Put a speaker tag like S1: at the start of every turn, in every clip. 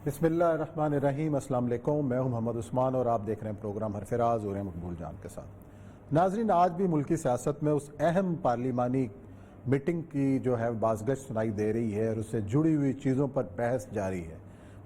S1: بسم اللہ الرحمن الرحیم۔ السلام علیکم، میں ہوں محمد عثمان اور آپ دیکھ رہے ہیں پروگرام حرفراز اور مقبول جان کے ساتھ۔ ناظرین، آج بھی ملکی سیاست میں اس اہم پارلیمانی میٹنگ کی جو ہے بازگشت سنائی دے رہی ہے اور اس سے جڑی ہوئی چیزوں پر بحث جاری ہے۔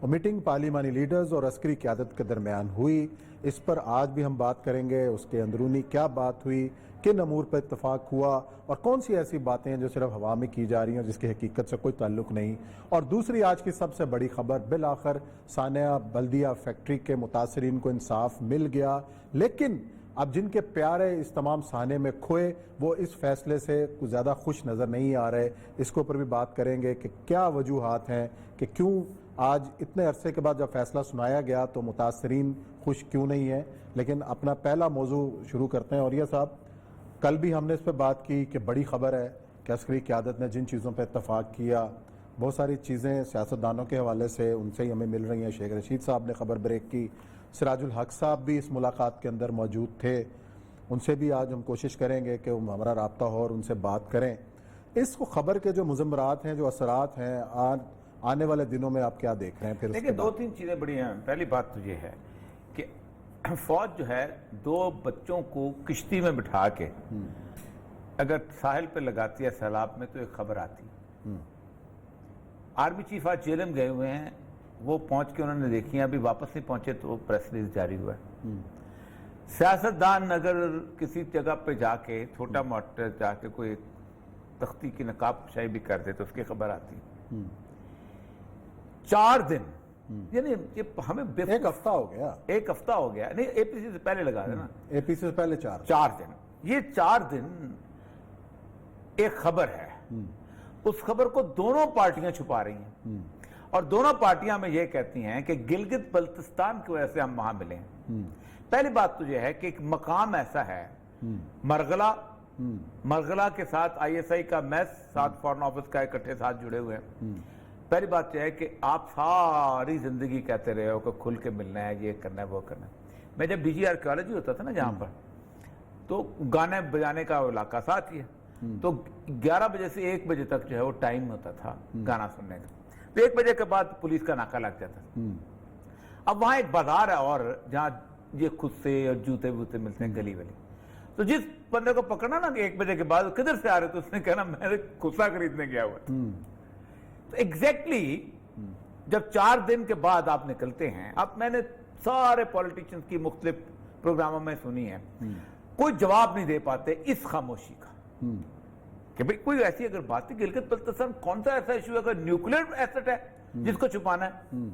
S1: وہ میٹنگ پارلیمانی لیڈرز اور عسکری قیادت کے درمیان ہوئی، اس پر آج بھی ہم بات کریں گے۔ اس کے اندرونی کیا بات ہوئی، کن امور پر اتفاق ہوا اور کون سی ایسی باتیں ہیں جو صرف ہوا میں کی جا رہی ہیں جس کی حقیقت سے کوئی تعلق نہیں۔ اور دوسری آج کی سب سے بڑی خبر، بالآخر سانیہ بلدیہ فیکٹری کے متاثرین کو انصاف مل گیا، لیکن اب جن کے پیارے اس تمام سہانے میں کھوئے وہ اس فیصلے سے کچھ زیادہ خوش نظر نہیں آ رہے۔ اس کے اوپر بھی بات کریں گے کہ کیا وجوہات ہیں کہ کیوں آج اتنے عرصے کے بعد جب فیصلہ سنایا گیا تو متاثرین خوش کیوں نہیں ہیں۔ لیکن اپنا پہلا موضوع شروع کرتے ہیں۔ اور یہ صاحب، کل بھی ہم نے اس پہ بات کی کہ بڑی خبر ہے کہ عسکری قیادت نے جن چیزوں پہ اتفاق کیا، بہت ساری چیزیں سیاستدانوں کے حوالے سے ان سے ہی ہمیں مل رہی ہیں۔ شیخ رشید صاحب نے خبر بریک کی، سراج الحق صاحب بھی اس ملاقات کے اندر موجود تھے، ان سے بھی آج ہم کوشش کریں گے کہ ہمارا رابطہ ہو اور ان سے بات کریں۔ اس خبر کے جو مضمرات ہیں، جو اثرات ہیں، آنے والے دنوں میں آپ کیا دیکھ رہے ہیں؟ پھر
S2: دیکھیں، دو تین چیزیں بڑی ہیں۔ پہلی بات تو یہ ہے کہ فوج جو ہے دو بچوں کو کشتی میں بٹھا کے اگر ساحل پہ لگاتی ہے سیلاب میں تو ایک خبر آتی۔ آرمی چیف آج جیلم گئے ہوئے ہیں، وہ پہنچ کے انہوں نے دیکھی ہیں، ابھی واپس نہیں پہنچے تو پریس ریلیز جاری ہوا ہے۔ سیاستدان اگر کسی جگہ پہ جا کے چھوٹا موٹا جا کے کوئی تختی کی نقاب کشائی بھی کر دے تو اس کی خبر آتی۔ 4 دن، یعنی یہ ہمیں
S1: ایک ہفتہ ہو گیا،
S2: ایک ہفتہ ہو گیا، نہیں اے پی سی سے پہلے لگا دینا،
S1: اے پی سی سے پہلے
S2: 4 دن۔ یہ 4 دن ایک خبر ہے، اس خبر کو دونوں پارٹیاں چھپا رہی ہیں اور دونوں پارٹیاں میں یہ کہتی ہیں کہ گلگت بلتستان کی وجہ سے ہم وہاں ملے ہیں۔ پہلی بات تو یہ ہے کہ ایک مقام ایسا ہے، مرغلہ کے ساتھ آئی ایس آئی کا میس، ساتھ فورن آفس کا اکٹھے ساتھ جڑے ہوئے ہیں۔ پہلی بات یہ ہے کہ آپ ساری زندگی کہتے رہے ہو کہ کھل کے ملنا ہے، یہ کرنا ہے، وہ کرنا ہے۔ میں جب ڈی جی آرکیالوجی ہوتا تھا نا جہاں پر، تو گانے بجانے کا علاقہ ساتھ ہی ہے، تو 11 بجے سے 1 بجے تک جو ہے وہ ٹائم ہوتا تھا گانا سننے کا، تو 1 بجے کے بعد پولیس کا ناکہ لگ جاتا تھا۔ اب وہاں ایک بازار ہے اور جہاں یہ خود سے اور جوتے ووتے ملتے ہیں، گلی ولی، تو جس بندے کو پکڑنا نا کہ 1 بجے کے بعد کدھر سے آ رہے تو اس نے کہنا میں خصہ خریدنے گیا ہوا۔ تو ایگزیکٹلی جب 4 دن کے بعد آپ نکلتے ہیں، اب میں نے سارے پولیٹیشنز کی مختلف پروگراموں میں سنی ہے، کوئی جواب نہیں دے پاتے اس خاموشی کا کہ بھئی کوئی ایسی اگر بات ہے، گلگت بلتستان کون سا ایسا ایشو ہے اگر نیوکلیر ایسٹ ہے جس کو چھپانا ہے؟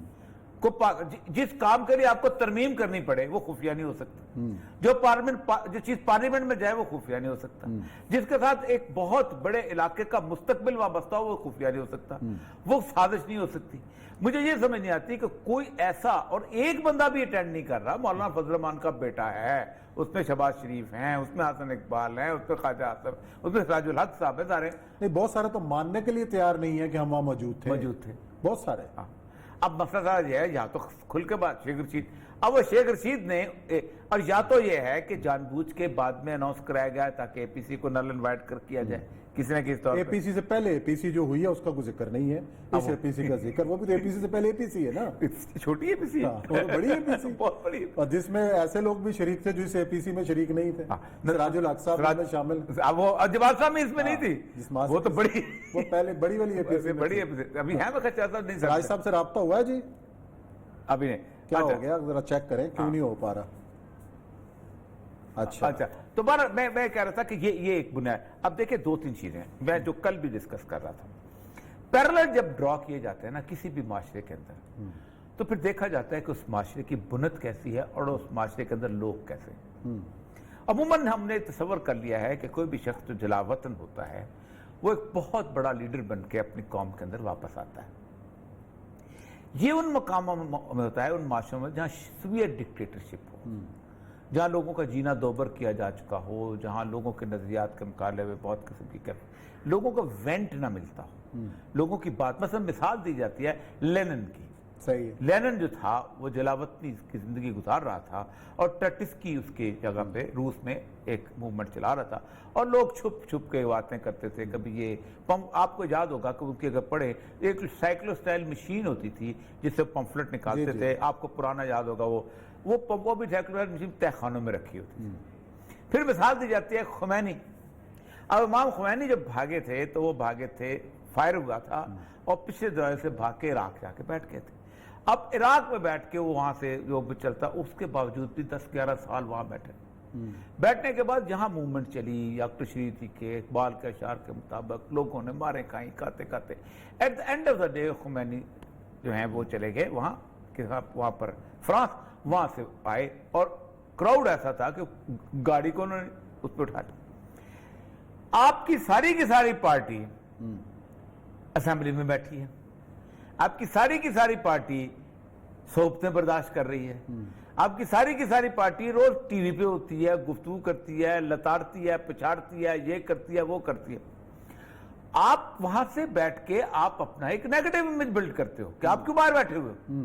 S2: جس کام کے لیے آپ کو ترمیم کرنی پڑے وہ خفیہ نہیں ہو سکتا، جو چیز پارلیمنٹ میں جائے وہ خفیہ نہیں ہو سکتا، جس کے ساتھ ایک بہت بڑے علاقے کا مستقبل وابستہ ہو وہ خفیہ نہیں ہو سکتا، وہ سازش نہیں ہو سکتی۔ مجھے یہ سمجھ نہیں آتی کہ کوئی ایسا، اور ایک بندہ بھی اٹینڈ نہیں کر رہا۔ مولانا فضل الرحمان کا بیٹا ہے، اس میں شہباز شریف ہیں، اس میں حسن اقبال ہیں، اس میں خواجہ آصف، اس میں سراج الحق صاحب ہیں، سارے
S1: نہیں، بہت سارے تو ماننے کے لیے تیار نہیں ہے کہ ہم وہاں موجود تھے، بہت سارے۔
S2: اب مسئلہ سارا یہ ہے، یا تو کھل کے بعد شیخ رشید، اب وہ شیخ رشید نے، اور یا تو یہ ہے کہ جان بوجھ کے بعد میں اناؤنس کرایا گیا تاکہ اے پی سی کو نل انوائٹ کر کیا جائے کسی نہ کسی طور پر۔
S1: اے پی سی سے پہلے اے پی سی جو ہوئی ہے اس کا کوئی ذکر نہیں ہے، اس اے پی سی کا ذکر، وہ بھی تو اے پی سی سے پہلے اے پی سی ہے نا،
S2: چھوٹی اے پی سی ہے،
S1: بڑی اے پی سی،
S2: بہت بڑی،
S1: اور جس میں ایسے لوگ بھی شریک تھے جو اس اے پی سی میں شریک نہیں تھے۔ سراج الحق صاحب میں شامل،
S2: وہ جواد صاحب میں اس میں نہیں تھی، وہ تو بڑی،
S1: وہ پہلے بڑی والی اے پی سی،
S2: بڑی اے پی سی ابھی ہے۔ میں خچا صاحب نہیں،
S1: سراج صاحب سے رابطہ ہوا ہے جی؟
S2: ابھی نہیں۔
S1: کیا ہو گیا ذرا چیک کریں، کیوں نہیں ہو پا رہا؟ اچھا،
S2: تو میں کہہ رہا تھا کہ یہ ایک بنیاد۔ اب دیکھیں 2-3 چیزیں میں جو کل بھی ڈسکس کر رہا تھا، پیرلل جب ڈرا کیے جاتے ہیں نا کسی بھی معاشرے کے اندر، تو پھر دیکھا جاتا ہے کہ اس معاشرے کی بنت کیسی ہے اور اس معاشرے کے اندر لوگ کیسے ہیں۔ عموماً ہم نے تصور کر لیا ہے کہ کوئی بھی شخص جو جلا وطن ہوتا ہے وہ ایک بہت بڑا لیڈر بن کے اپنی قوم کے اندر واپس آتا ہے۔ یہ ان مقاموں میں ہوتا ہے، ان معاشروں میں جہاں سویٹ ڈکٹیٹرشپ ہو، جہاں لوگوں کا جینا دوبر کیا جا چکا ہو، جہاں لوگوں کے نظریات کے مقابلے میں بہت قسم کی لوگوں کو وینٹ نہ ملتا ہو، لوگوں کی بات، مثلا مثال دی جاتی ہے لینن کی۔
S1: صحیح ہے.
S2: لینن جو تھا وہ جلاوطنی کی زندگی گزار رہا تھا اور ٹرٹسکی اس کی جگہ پہ روس میں ایک موومنٹ چلا رہا تھا اور لوگ چھپ چھپ کے باتیں کرتے تھے. کبھی یہ آپ کو یاد ہوگا کہ ان کی اگر پڑھے ایک سائیکلو سٹائل مشین ہوتی تھی جس سے پمفلٹ نکالتے تھے. آپ کو پرانا یاد ہوگا وہ بھی سائیکلو سٹائل مشین تہہ خانوں میں رکھی ہوتی تھی. پھر مثال دی جاتی ہے خمینی. اب امام خمینی جب بھاگے تھے تو وہ بھاگے تھے، فائر ہوا تھا اور پچھلے دروازے سے بھاگ کے عراق جا کے بیٹھ گئے تھے. اب عراق میں بیٹھ کے وہ وہاں سے جو بھی چلتا اس کے باوجود بھی 10-11 سال وہاں بیٹھے. بیٹھنے کے بعد جہاں موومنٹ چلی ڈاکٹر شریعتی کے اقبال کے اشعار کے مطابق لوگوں نے مارے کھائیں کھاتے کھاتے at the end of the day Khomeini جو ہیں وہ چلے گئے وہاں پر فرانس. وہاں سے آئے اور کراؤڈ ایسا تھا کہ گاڑی کو انہوں نے اس پہ اٹھا لیا. آپ کی ساری پارٹی اسمبلی میں بیٹھی ہے، آپ کی ساری پارٹی صحبتیں برداشت کر رہی ہے، آپ کی ساری پارٹی روز ٹی وی پہ ہوتی ہے، گفتگو کرتی ہے، لتاڑتی ہے، پچھاڑتی ہے، یہ کرتی ہے وہ کرتی ہے. آپ وہاں سے بیٹھ کے آپ اپنا ایک نیگیٹو امیج بلڈ کرتے ہو کہ آپ کیوں باہر بیٹھے ہوئے ہو.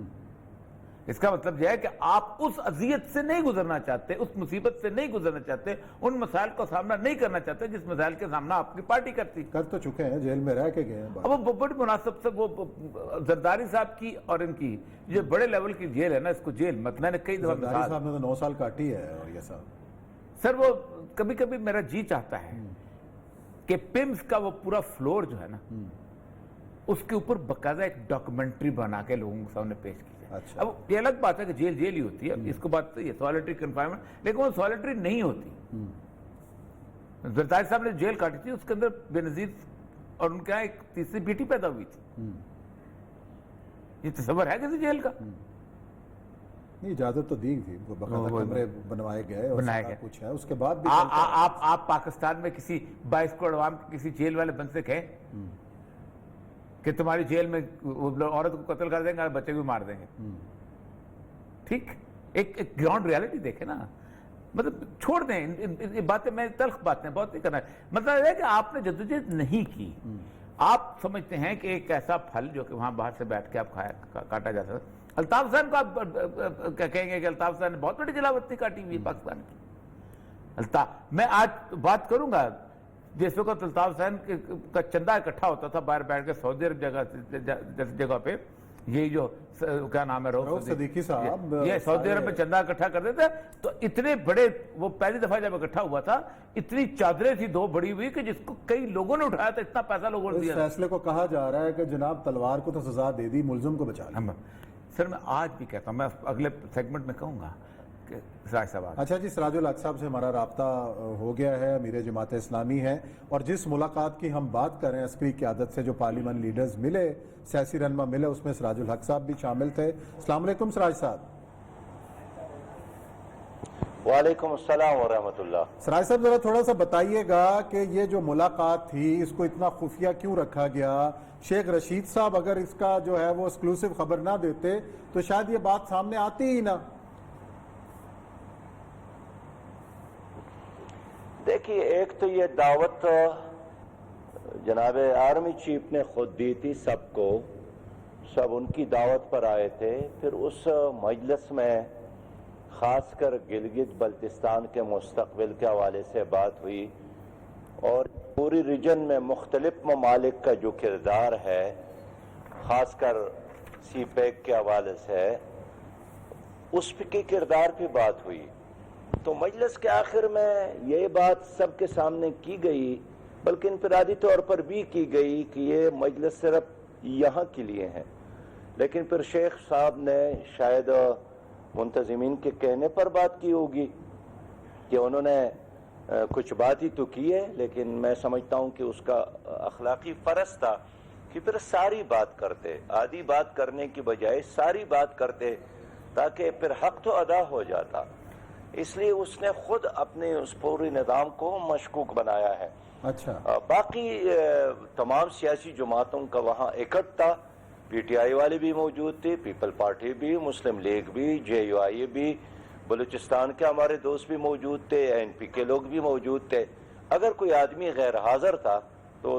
S2: اس کا مطلب یہ ہے کہ آپ اس اذیت سے نہیں گزرنا چاہتے، اس مصیبت سے نہیں گزرنا چاہتے، ان مسائل کا سامنا نہیں کرنا چاہتے جس مسائل کے سامنا آپ کی پارٹی کرتی.
S1: کر تو چکے ہیں، جیل میں رہ کے گئے ہیں.
S2: اب وہ بڑی مناسب سے وہ زرداری صاحب کی اور ان کی جو بڑے لیول کی جیل ہے نا، اس کو جیل مت، میں نے کئی دفعہ
S1: زرداری صاحب نے تو 9 سال کاٹی ہے. اور یہ صاحب
S2: سر وہ کبھی کبھی میرا جی چاہتا ہے کہ پیمز کا وہ پورا فلور جو ہے نا اس کے اوپر باقاعدہ ایک ڈاکومنٹری بنا کے لوگوں کے سامنے پیش کی.
S1: اچھا.
S2: اب یہ الگ بات ہے کہ جیل ہی ہوتی ہے، اس کو بات یہ سولیٹری کنفائنمنٹ، لیکن وہ سولیٹری نہیں ہوتی. زرداری صاحب نے جیل کاٹی تھی، اس کے اندر بے نظیر اور ان کے یہاں ایک تیسری بیٹی پیدا ہوئی تھی. یہ تصور ہے کسی جیل کا؟
S1: نہیں، اجازت تو دی تھی، باقاعدہ کمرے بنوائے گئے اور کچھ ہے. اس کے بعد بھی
S2: آپ پاکستان میں کسی 22 کروڑ عوام کسی جیل والے بند سے کہیں کہ تمہاری جیل میں عورت کو قتل کر دیں گے اور بچے کو مار دیں گے. ٹھیک، ایک گراؤنڈ ریالٹی دیکھیں نا. مطلب چھوڑ دیں یہ باتیں، میں تلخ باتیں بہت نہیں کرنا. مطلب یہ ہے کہ آپ نے جدوجہد نہیں کی. آپ سمجھتے ہیں کہ ایک ایسا پھل جو کہ وہاں باہر سے بیٹھ کے آپ کاٹا جا سکتا. الطاف حسین کو آپ کہیں گے کہ الطاف حسین نے بہت بڑی جلاوطنی کاٹی ہوئی پاکستان کی. میں آج بات کروں گا جس وقت الطاف حسین کا چندہ اکٹھا ہوتا تھا باہر بیٹھ کے سعودی عرب جیسی جگہ پہ، یہ جو کیا نام ہے رؤف
S1: صدیقی صاحب،
S2: یہ سعودی عرب میں چندہ اکٹھا کرتے تھے تو اتنے بڑے، وہ پہلی دفعہ جب اکٹھا ہوا تھا اتنی چادریں تھی 2 بڑی ہوئی کہ جس کو کئی لوگوں نے اٹھایا تھا، اتنا پیسہ لوگوں نے دیا.
S1: اس فیصلے کو کہا جا رہا ہے کہ جناب تلوار کو تو سزا دے دی، ملزم کو بچا لیا.
S2: سر میں آج بھی کہتا ہوں، میں اگلے سیگمنٹ میں کہوں گا کہ سراج صاحب.
S1: اچھا جی، سراج الحق صاحب سے ہمارا رابطہ ہو گیا ہے، امیر جماعت اسلامی ہے، اور جس ملاقات کی ہم بات کر رہے ہیں عسکری قیادت سے جو پارلیمان لیڈرز ملے، سیاسی رہنما ملے، اس میں سراج الحق صاحب بھی شامل تھے. السلام علیکم سراج صاحب.
S3: وعلیکم السلام ورحمۃ اللہ.
S1: سراج صاحب ذرا تھوڑا سا بتائیے گا کہ یہ جو ملاقات تھی اس کو اتنا خفیہ کیوں رکھا گیا؟ شیخ رشید صاحب اگر اس کا جو ہے وہ ایکسکلوسیو خبر نہ دیتے تو شاید یہ بات سامنے آتی ہی نہ.
S3: دیکھیے، ایک تو یہ دعوت جناب آرمی چیف نے خود دی تھی سب کو، سب ان کی دعوت پر آئے تھے. پھر اس مجلس میں خاص کر گلگت بلتستان کے مستقبل کے حوالے سے بات ہوئی اور پوری ریجن میں مختلف ممالک کا جو کردار ہے، خاص کر سی پیک کے حوالے سے اس کی کردار پہ بات ہوئی. تو مجلس کے آخر میں یہ بات سب کے سامنے کی گئی، بلکہ انفرادی طور پر بھی کی گئی کہ یہ مجلس صرف یہاں کے لیے ہے. لیکن پھر شیخ صاحب نے شاید منتظمین کے کہنے پر بات کی ہوگی کہ انہوں نے کچھ بات ہی تو کی ہے، لیکن میں سمجھتا ہوں کہ اس کا اخلاقی فرض تھا کہ پھر ساری بات کرتے، آدھی بات کرنے کی بجائے ساری بات کرتے تاکہ پھر حق تو ادا ہو جاتا. اس لیے اس نے خود اپنے اس پورے نظام کو مشکوک بنایا ہے.
S1: اچھا،
S3: باقی تمام سیاسی جماعتوں کا وہاں اکٹھ تھا. پی ٹی آئی والے بھی موجود تھے، پیپل پارٹی بھی، مسلم لیگ بھی، جے یو آئی بھی، بلوچستان کے ہمارے دوست بھی موجود تھے، این پی کے لوگ بھی موجود تھے. اگر کوئی آدمی غیر حاضر تھا تو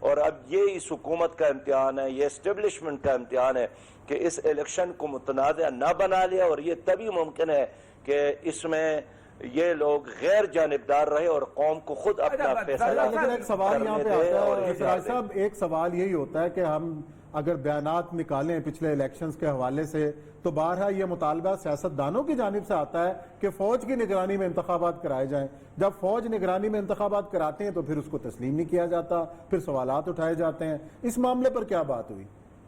S3: اور اب یہ اس حکومت کا امتحان ہے, یہ اسٹیبلشمنٹ کا امتحان ہے کہ اس الیکشن کو متنازع نہ بنا لیا, اور یہ تبھی ممکن ہے کہ اس میں یہ لوگ غیر جانبدار رہے اور قوم کو خود اپنا فیصلہ
S1: لیکن ایک سوال یہاں پہ
S3: کرنے دے
S1: آتا
S3: اور
S1: ہے
S3: اختیار
S1: سراج
S3: دے.
S1: صاحب, ایک سوال یہی ہوتا ہے کہ ہم اگر بیانات نکالیں پچھلے الیکشنز کے حوالے سے تو بارہا یہ مطالبہ سیاستدانوں کی جانب سے آتا ہے کہ فوج کی نگرانی میں انتخابات کرائے جائیں. جب فوج نگرانی میں انتخابات کراتے ہیں تو پھر اس کو تسلیم نہیں کیا جاتا, پھر سوالات اٹھائے جاتے ہیں. اس معاملے پر کیا بات ہوئی؟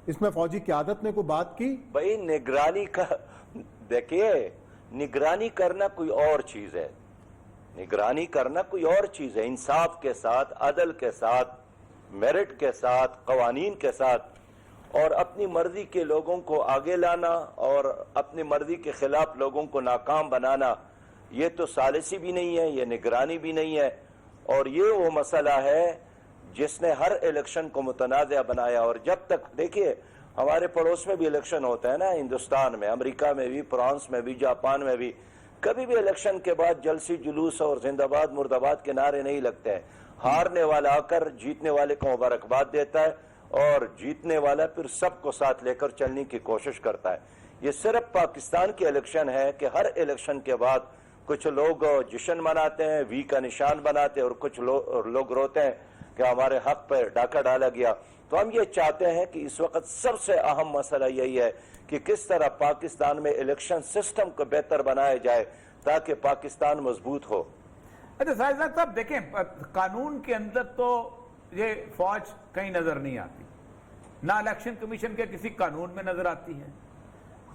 S1: اس میں فوجی قیادت نے کوئی بات کی؟
S3: بھائی نگرانی کا دیکھیے, نگرانی کرنا کوئی اور چیز ہے, نگرانی کرنا کوئی اور چیز ہے. انصاف کے ساتھ, عدل کے ساتھ, میرٹ کے ساتھ, قوانین کے ساتھ, اور اپنی مرضی کے لوگوں کو آگے لانا اور اپنی مرضی کے خلاف لوگوں کو ناکام بنانا, یہ تو ثالثی بھی نہیں ہے, یہ نگرانی بھی نہیں ہے. اور یہ وہ مسئلہ ہے جس نے ہر الیکشن کو متنازع بنایا. اور جب تک دیکھیے ہمارے پڑوس میں بھی الیکشن ہوتا ہے نا, ہندوستان میں, امریکہ میں بھی, فرانس میں بھی, جاپان میں بھی, کبھی بھی الیکشن کے بعد جلسی جلوس اور زندہ باد مرد آباد کے نعرے نہیں لگتے ہیں. ہارنے والا آ کر جیتنے والے کو مبارکباد دیتا ہے, اور جیتنے والا پھر سب کو ساتھ لے کر چلنے کی کوشش کرتا ہے. یہ صرف پاکستان کی الیکشن ہے کہ ہر الیکشن کے بعد کچھ لوگ جشن مناتے ہیں, وی کا نشان بناتے ہیں, اور کچھ لوگ روتے ہیں کہ ہمارے حق پہ ڈاکہ ڈالا گیا. تو ہم یہ چاہتے ہیں کہ اس وقت سب سے اہم مسئلہ یہی ہے کہ کس طرح پاکستان میں الیکشن سسٹم کو بہتر بنایا جائے تاکہ پاکستان مضبوط ہو.
S2: اچھا ساجد صاحب دیکھیں, قانون کے اندر تو یہ فوج کہیں نظر نہیں آتی, نہ الیکشن کمیشن کے کسی قانون میں نظر آتی ہے,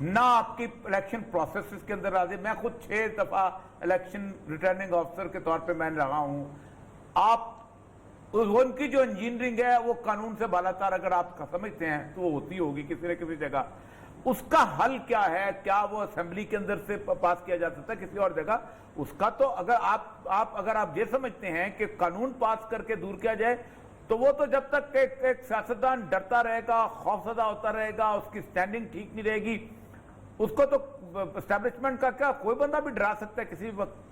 S2: نہ آپ کی الیکشن پروسیسز کے اندر آتی ہے. میں خود 6 دفعہ الیکشن ریٹرننگ آفیسر کے طور پہ میں رہا ہوں. آپ ان کی جو انجینئرنگ ہے وہ قانون سے بالاتر اگر آپ سمجھتے ہیں تو وہ ہوتی ہوگی کسی نہ کسی جگہ. اس کا حل کیا ہے؟ کیا وہ اسمبلی کے اندر سے پاس کیا جا سکتا ہے کسی اور جگہ؟ اس کا تو اگر آپ یہ سمجھتے ہیں کہ قانون پاس کر کے دور کیا جائے تو وہ تو جب تک ایک سیاستدان ڈرتا رہے گا, خوفزدہ ہوتا رہے گا, اس کی سٹینڈنگ ٹھیک نہیں رہے گی, اس کو تو اسٹیبلشمنٹ کا کیا کوئی بندہ بھی ڈرا سکتا ہے کسی بھی وقت.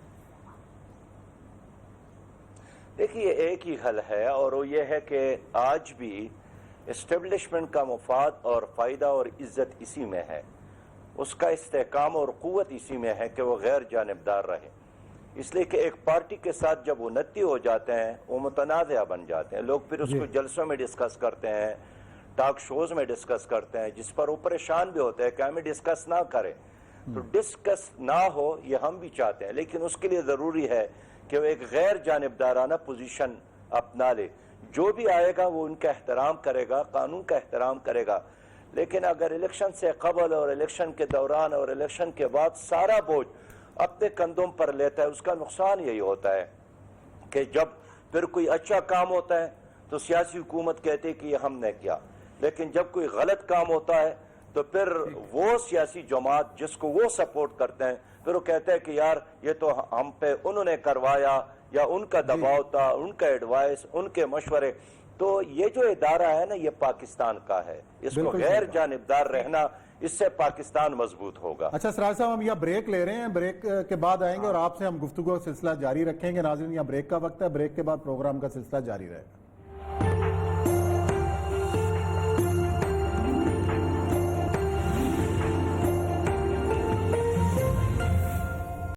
S3: دیکھیے ایک ہی حل ہے, اور وہ یہ ہے کہ آج بھی اسٹیبلشمنٹ کا مفاد اور فائدہ اور عزت اسی میں ہے, اس کا استحکام اور قوت اسی میں ہے کہ وہ غیر جانبدار رہے. اس لیے کہ ایک پارٹی کے ساتھ جب وہ نتی ہو جاتے ہیں وہ متنازع بن جاتے ہیں. لوگ پھر اس کو جلسوں میں ڈسکس کرتے ہیں, ٹاک شوز میں ڈسکس کرتے ہیں, جس پر وہ پریشان بھی ہوتے ہیں کہ ہمیں ڈسکس نہ کریں. تو ڈسکس نہ ہو یہ ہم بھی چاہتے ہیں, لیکن اس کے لیے ضروری ہے کہ وہ ایک غیر جانبدارانہ پوزیشن اپنا لے. جو بھی آئے گا وہ ان کا احترام کرے گا, قانون کا احترام کرے گا. لیکن اگر الیکشن سے قبل اور الیکشن کے دوران اور الیکشن کے بعد سارا بوجھ اپنے کندھوں پر لیتا ہے, اس کا نقصان یہی ہوتا ہے کہ جب پھر کوئی اچھا کام ہوتا ہے تو سیاسی حکومت کہتے ہے کہ یہ ہم نے کیا, لیکن جب کوئی غلط کام ہوتا ہے تو پھر وہ سیاسی جماعت جس کو وہ سپورٹ کرتے ہیں پھر وہ کہتے ہیں کہ یار یہ تو ہم پہ انہوں نے کروایا, یا ان کا دباؤ تھا, ان کا ایڈوائس, ان کے مشورے. تو یہ جو ادارہ ہے نا یہ پاکستان کا ہے, اس کو غیر جانبدار رہنا, اس سے پاکستان مضبوط ہوگا.
S1: اچھا سراج صاحب, ہم یہاں بریک لے رہے ہیں, بریک کے بعد آئیں گے اور آپ سے ہم گفتگو کا سلسلہ جاری رکھیں گے. ناظرین یہاں بریک کا وقت ہے, بریک کے بعد پروگرام کا سلسلہ جاری رہے گا.